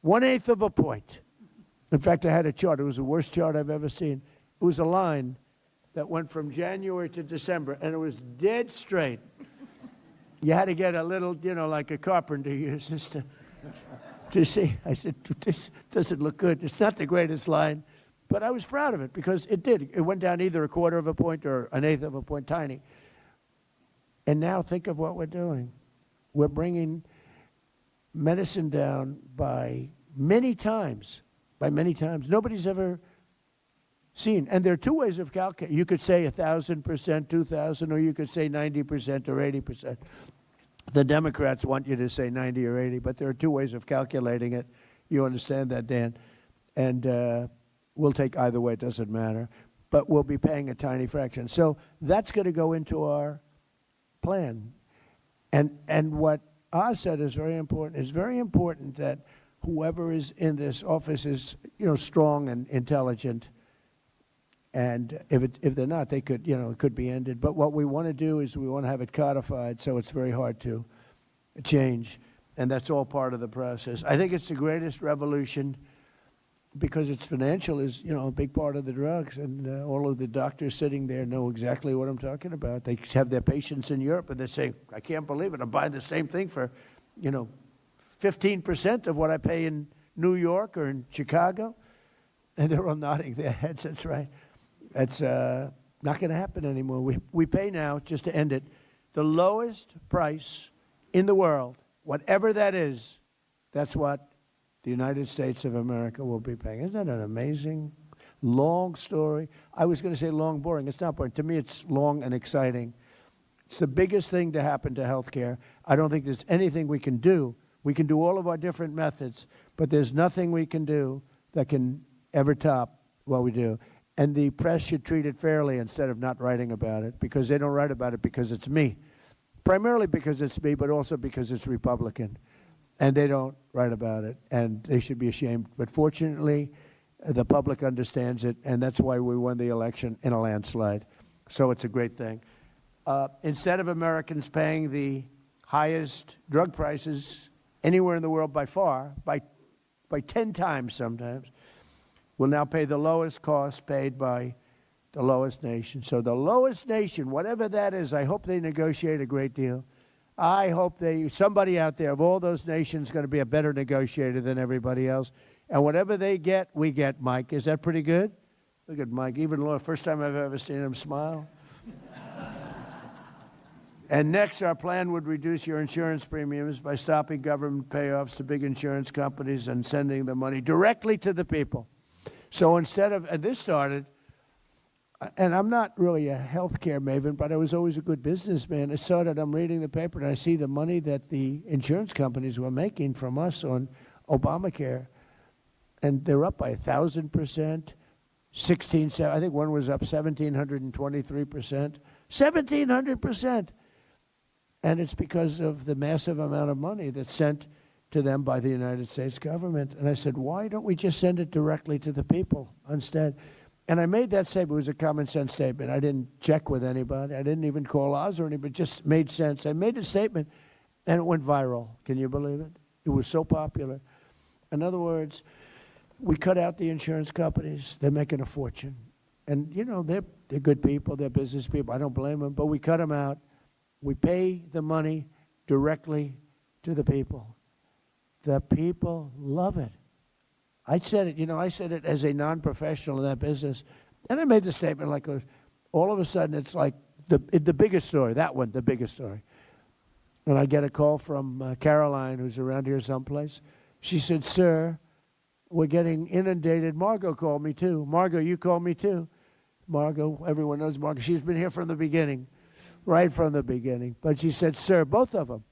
1/8 of a point. In fact, I had a chart. It was the worst chart I've ever seen. It was a line that went from January to December, and it was dead straight. You had to get a little, like a carpenter uses to see. I said, this doesn't look good. It's not the greatest line, but I was proud of it because it did. It went down either 1/4 of a point or 1/8 of a point, tiny. And now think of what we're doing. We're bringing medicine down by many times. Nobody's ever seen. And there are two ways of calculating. You could say 1,000%, 2,000, or you could say 90% or 80%. The Democrats want you to say 90 or 80, but there are two ways of calculating it. You understand that, Dan? And we'll take either way. It doesn't matter. But we'll be paying a tiny fraction. So that's going to go into our plan. And what Oz said is very important. It's very important that whoever is in this office is, strong and intelligent. And if they're not, they could, it could be ended. But what we want to do is we want to have it codified so it's very hard to change. And that's all part of the process. I think it's the greatest revolution because it's financial is, a big part of the drugs. And all of the doctors sitting there know exactly what I'm talking about. They have their patients in Europe and they say, I can't believe it. I'm buying the same thing for, 15% of what I pay in New York or in Chicago. And they're all nodding their heads. That's right. That's not going to happen anymore. We pay now, just to end it, the lowest price in the world, whatever that is, that's what the United States of America will be paying. Isn't that an amazing, long story? I was going to say long, boring. It's not boring. To me, it's long and exciting. It's the biggest thing to happen to healthcare. I don't think there's anything we can do. We can do all of our different methods, but there's nothing we can do that can ever top what we do. And the press should treat it fairly instead of not writing about it, because they don't write about it because it's me. Primarily because it's me, but also because it's Republican. And they don't write about it, and they should be ashamed. But fortunately, the public understands it, and that's why we won the election in a landslide. So it's a great thing. Instead of Americans paying the highest drug prices anywhere in the world by far, by 10 times sometimes, will now pay the lowest cost paid by the lowest nation. So the lowest nation, whatever that is, I hope they negotiate a great deal. I hope somebody out there of all those nations is going to be a better negotiator than everybody else. And whatever they get, we get, Mike. Is that pretty good? Look at Mike. Even Laura, first time I've ever seen him smile. And next, our plan would reduce your insurance premiums by stopping government payoffs to big insurance companies and sending the money directly to the people. So instead of, and this started, and I'm not really a healthcare maven, but I was always a good businessman. It started, I'm reading the paper, and I see the money that the insurance companies were making from us on Obamacare. And they're up by 1,000%, I think one was up 1,723%, 1,700%. And it's because of the massive amount of money that's sent to them by the United States government. And I said, why don't we just send it directly to the people instead? And I made that statement. It was a common sense statement. I didn't check with anybody. I didn't even call Oz or anybody. It just made sense. I made a statement, and it went viral. Can you believe it? It was so popular. In other words, we cut out the insurance companies. They're making a fortune. And, they're good people. They're business people. I don't blame them. But we cut them out. We pay the money directly to the people. The people love it. I said it, I said it as a non-professional in that business. And I made the statement like all of a sudden it's like the biggest story, that one, the biggest story. And I get a call from Caroline, who's around here someplace. She said, sir, we're getting inundated. Margot called me too. Margot, you called me too. Margot, everyone knows Margot. She's been here from the beginning. Right from the beginning. But she said, sir, both of them.